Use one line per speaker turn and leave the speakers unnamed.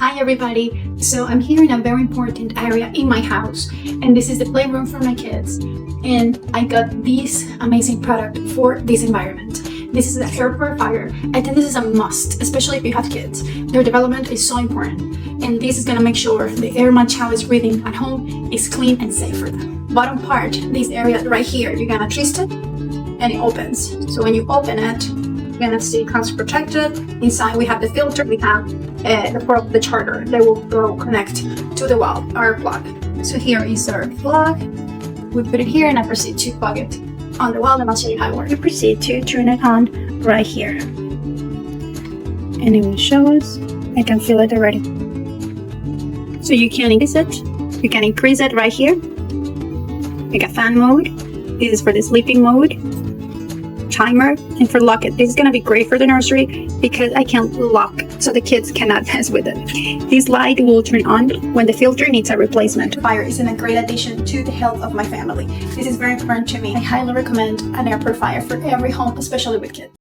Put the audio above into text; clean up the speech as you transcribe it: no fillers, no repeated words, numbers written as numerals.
Hi everybody! So I'm here in a very important area in my house, and this is the playroom for my kids, and I got this amazing product for this environment. This is the air purifier. I think this is a must, especially if you have kids. Their development is so important, and this is going to make sure the air my child is breathing at home is clean and safe for them. Bottom part, this area right here, you're going to twist it and it opens. So when you open it, you're gonna see it comes protected. Inside we have the filter, we have the charger that will go connect to the wall, our plug. So here is our plug. We put it here and I proceed to plug it on the wall, and I'll show you how it works. We proceed to turn it on right here. And it will show us, I can feel it already. So you can increase it right here. Like a fan mode. This is for the sleeping mode. Timer, and for lock it. This is going to be great for the nursery because I can lock so the kids cannot mess with it. This light will turn on when the filter needs a replacement. Fire is a great addition to the health of my family. This is very important to me. I highly recommend an air purifier for every home, especially with kids.